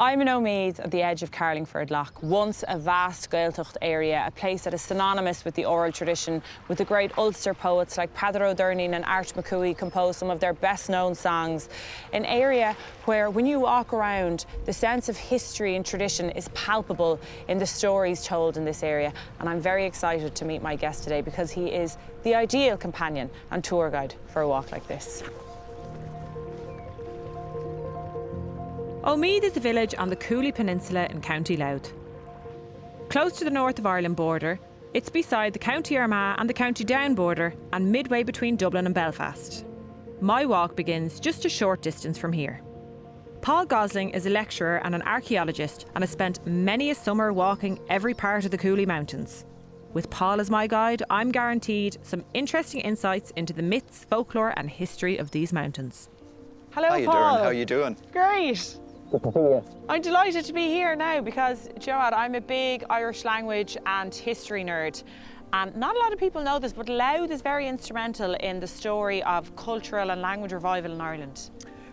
I'm in Omeath at the edge of Carlingford Lough, once a vast Gaeltacht area, a place that is synonymous with the oral tradition, with the great Ulster poets like Peadar Doireann and Art McCooey composed some of their best-known songs. An area where, when you walk around, the sense of history and tradition is palpable in the stories told in this area. And I'm very excited to meet my guest today because he is the ideal companion and tour guide for a walk like this. Omeath is a village on the Cooley Peninsula in County Louth. Close to the North of Ireland border, it's beside the County Armagh and the County Down border and midway between Dublin and Belfast. My walk begins just a short distance from here. Paul Gosling is a lecturer and an archaeologist and has spent many a summer walking every part of the Cooley Mountains. With Paul as my guide, I'm guaranteed some interesting insights into the myths, folklore and history of these mountains. Hello, Paul. Paul. How are you doing? Great. Good to see you. I'm delighted to be here now because, do you know what, I'm a big Irish language and history nerd. And not a lot of people know this, but Louth is very instrumental in the story of cultural and language revival in Ireland.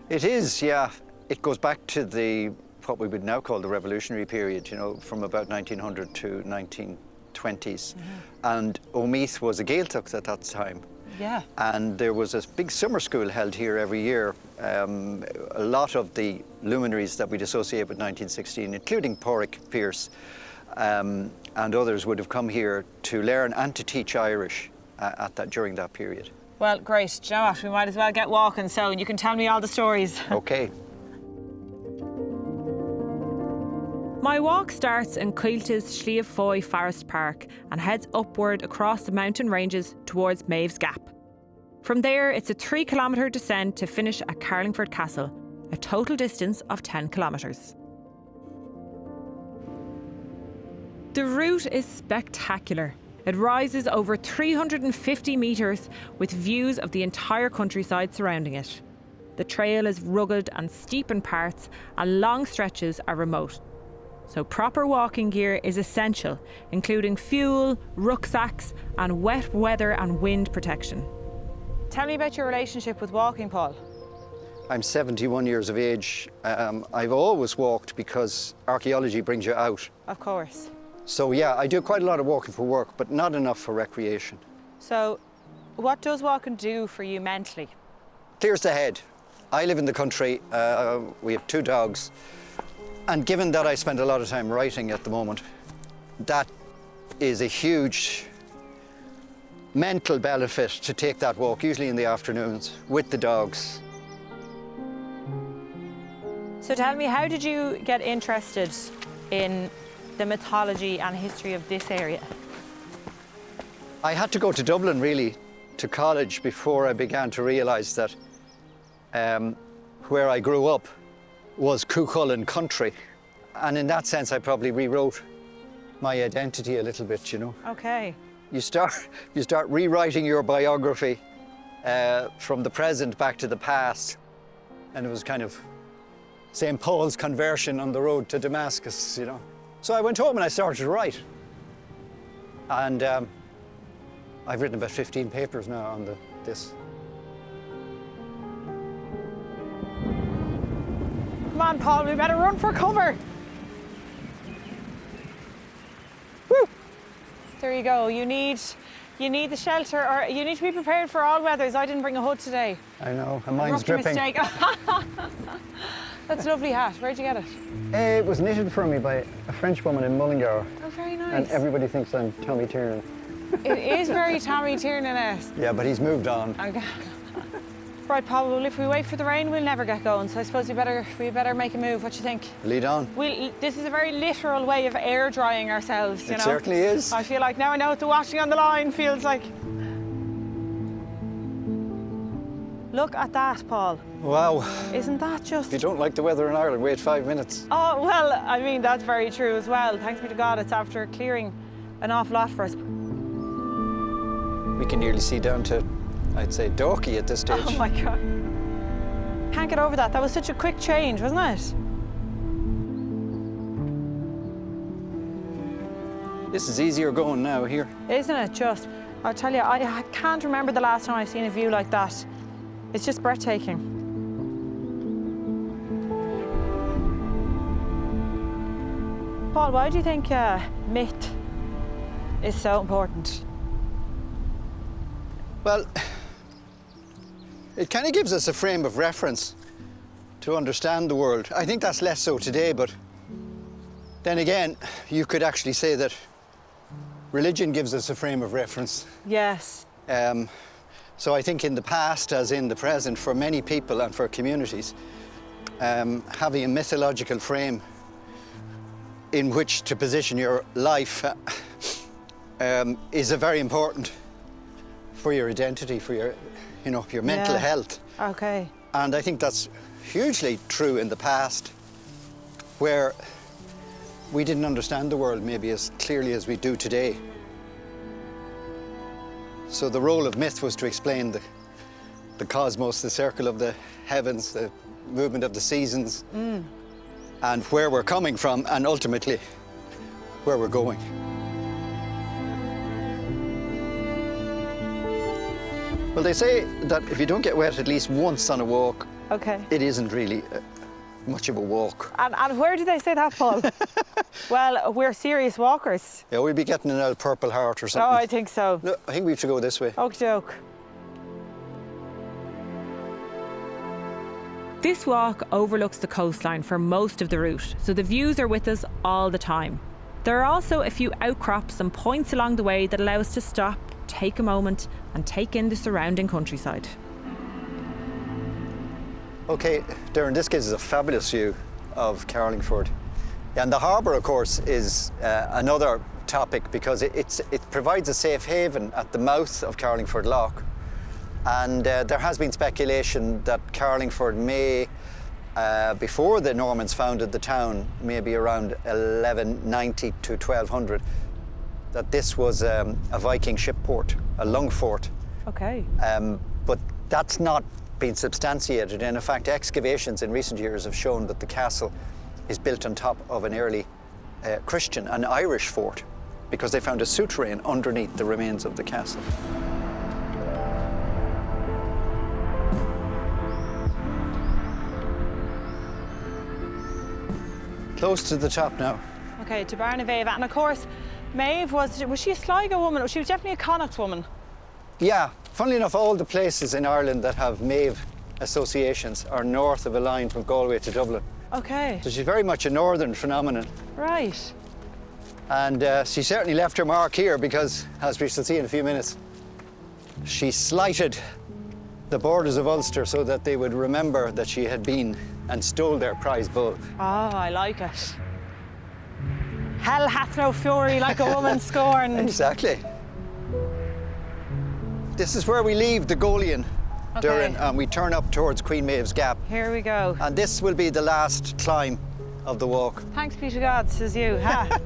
It is, yeah. It goes back to what we would now call the revolutionary period, you know, from about 1900 to 1920s. Mm-hmm. And Omeath was a Gaeltacht at that time. Yeah. And there was a big summer school held here every year. A lot of the luminaries that we'd associate with 1916, including Pádraig Pearse and others, would have come here to learn and to teach Irish during that period. Well, great. Do you know what? We might as well get walking, so you can tell me all the stories. Okay. My walk starts in Coilte's Slieve Foye Forest Park and heads upward across the mountain ranges towards Maeve's Gap. From there, it's a 3-kilometre descent to finish at Carlingford Castle, a total distance of 10 kilometres. The route is spectacular. It rises over 350 metres with views of the entire countryside surrounding it. The trail is rugged and steep in parts, and long stretches are remote. So proper walking gear is essential, including fuel, rucksacks, and wet weather and wind protection. Tell me about your relationship with walking, Paul. I'm 71 years of age. I've always walked because archaeology brings you out. Of course. So yeah, I do quite a lot of walking for work, but not enough for recreation. So what does walking do for you mentally? Clears the head. I live in the country. We have 2 dogs. And given that I spend a lot of time writing at the moment, that is a huge mental benefit to take that walk, usually in the afternoons, with the dogs. So tell me, how did you get interested in the mythology and history of this area? I had to go to Dublin, really, to college before I began to realise that where I grew up was Cuchulainn country. And in that sense, I probably rewrote my identity a little bit, you know. Okay. You start rewriting your biography from the present back to the past. And it was kind of St. Paul's conversion on the road to Damascus, you know. So I went home and I started to write. And I've written about 15 papers now on this. Come on, Paul, we better run for cover. Woo! There you go. You need the shelter, or you need to be prepared for all weathers. I didn't bring a hood today. I know, and mine's dripping. Mistake. That's a lovely hat. Where'd you get it? It was knitted for me by a French woman in Mullingar. Oh, very nice. And everybody thinks I'm Tommy Tiernan. It is very Tommy Tiernan-esque. Yeah, but he's moved on. Okay. Right, Paul, well, if we wait for the rain, we'll never get going. So I suppose we better make a move. What do you think? Lead on. This is a very literal way of air drying ourselves, you know? It certainly is. I feel like now I know what the washing on the line feels like. Look at that, Paul. Wow. Isn't that just... If you don't like the weather in Ireland, wait 5 minutes. Oh, well, I mean, that's very true as well. Thanks be to God, it's after clearing an awful lot for us. We can nearly see down to, I'd say, Dorky at this stage. Oh my God. Can't get over that. That was such a quick change, wasn't it? This is easier going now here. Isn't it just? I'll tell you, I can't remember the last time I've seen a view like that. It's just breathtaking. Paul, why do you think myth is so important? Well, it kind of gives us a frame of reference to understand the world. I think that's less so today, but then again, you could actually say that religion gives us a frame of reference. Yes. So I think in the past, as in the present, for many people and for communities, having a mythological frame in which to position your life is a very important for your identity, for your, your mental health. Okay. And I think that's hugely true in the past, where we didn't understand the world maybe as clearly as we do today. So the role of myth was to explain the cosmos, the circle of the heavens, the movement of the seasons, and where we're coming from, and ultimately where we're going. Well, they say that if you don't get wet at least once on a walk, it isn't really much of a walk. And where do they say that, Paul? Well, we're serious walkers. Yeah, we'll be getting an old Purple Heart or something. Oh, I think so. No, I think we have to go this way. Okie doke. This walk overlooks the coastline for most of the route, so the views are with us all the time. There are also a few outcrops and points along the way that allow us to stop, take a moment and take in the surrounding countryside. OK, Doireann, this gives us a fabulous view of Carlingford. And the harbour, of course, is another topic because it provides a safe haven at the mouth of Carlingford Lough. And there has been speculation that Carlingford may, before the Normans founded the town, maybe around 1190 to 1200, that this was a Viking ship port, a lung fort. OK. But that's not been substantiated. And in fact, excavations in recent years have shown that the castle is built on top of an early Christian, an Irish fort, because they found a souterrain underneath the remains of the castle. Close to the top now. OK, to BARNAVAVE. And of course, Maeve, was she a Sligo woman? She was definitely a Connacht woman. Yeah, funnily enough, all the places in Ireland that have Maeve associations are north of a line from Galway to Dublin. OK. So she's very much a northern phenomenon. Right. And she certainly left her mark here because, as we shall see in a few minutes, she slighted the borders of Ulster so that they would remember that she had been and stole their prize bull. Oh, I like it. Hell hath no fury like a woman scorned. Exactly. This is where we leave the Golian, Doireann, and we turn up towards Queen Maeve's Gap. Here we go. And this will be the last climb of the walk. Thanks be to God, says you. Ha.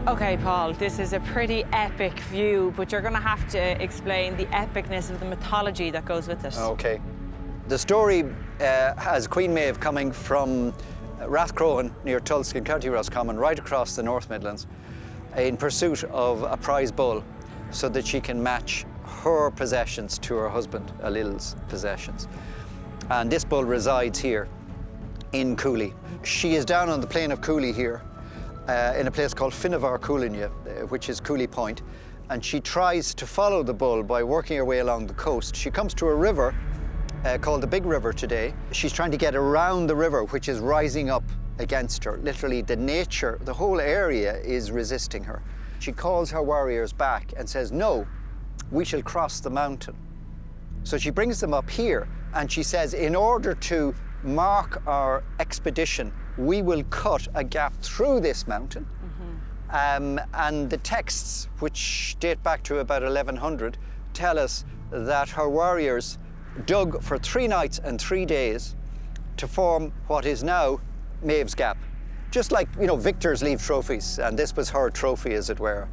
OK, Paul, this is a pretty epic view, but you're going to have to explain the epicness of the mythology that goes with it. OK. The story has Queen Maeve coming from Rathcrohan near Tulsk in County Roscommon, right across the North Midlands, in pursuit of a prize bull so that she can match her possessions to her husband, Alil's possessions. And this bull resides here in Cooley. She is down on the plain of Cooley here, in a place called Finnavar Coolinya, which is Cooley Point, and she tries to follow the bull by working her way along the coast. She comes to a river called the Big River today. She's trying to get around the river, which is rising up against her. Literally, the whole area is resisting her. She calls her warriors back and says, no, we shall cross the mountain. So she brings them up here, and she says, in order to mark our expedition, we will cut a gap through this mountain. And the texts, which date back to about 1100, tell us that her warriors dug for 3 nights and 3 days to form what is now Maeve's Gap. Just like, victors leave trophies, and this was her trophy, as it were.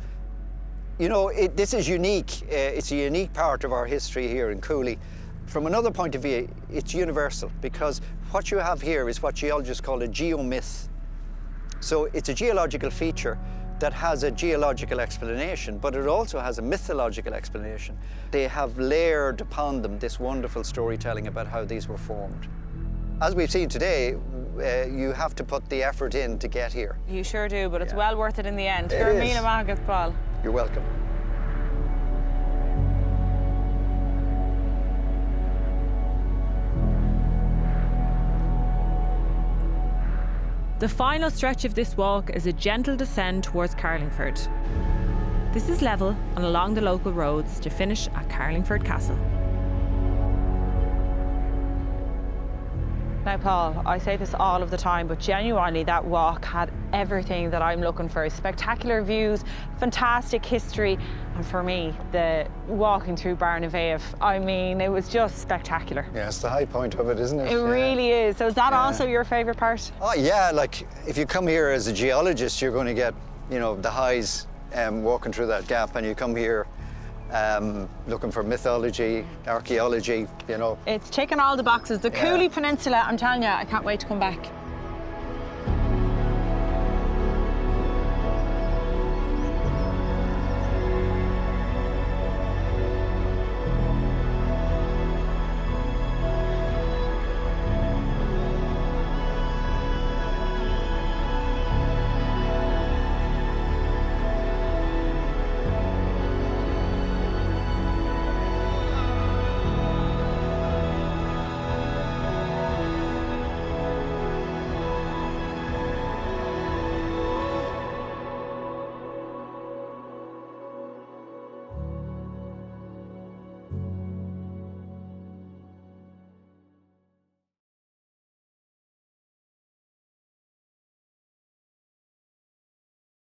You know, this is unique. It's a unique part of our history here in Cooley. From another point of view, it's universal, because what you have here is what geologists call a geomyth. So it's a geological feature that has a geological explanation, but it also has a mythological explanation. They have layered upon them this wonderful storytelling about how these were formed. As we've seen today, you have to put the effort in to get here. You sure do, but it's well worth it in the end. It You're is. Míle Mágat, Paul. You're welcome. The final stretch of this walk is a gentle descent towards Carlingford. This is level and along the local roads to finish at Carlingford Castle. Now, Paul, I say this all of the time, but genuinely that walk had everything that I'm looking for. Spectacular views, fantastic history, and for me, the walking through BARNAVAVE, I mean, it was just spectacular. Yeah, it's the high point of it, isn't it? It really is. So is that also your favourite part? Oh yeah, like if you come here as a geologist, you're going to get, you know, the highs walking through that gap, and you come here looking for mythology, archaeology, you know. It's ticking all the boxes. The Cooley Peninsula, I'm telling you, I can't wait to come back.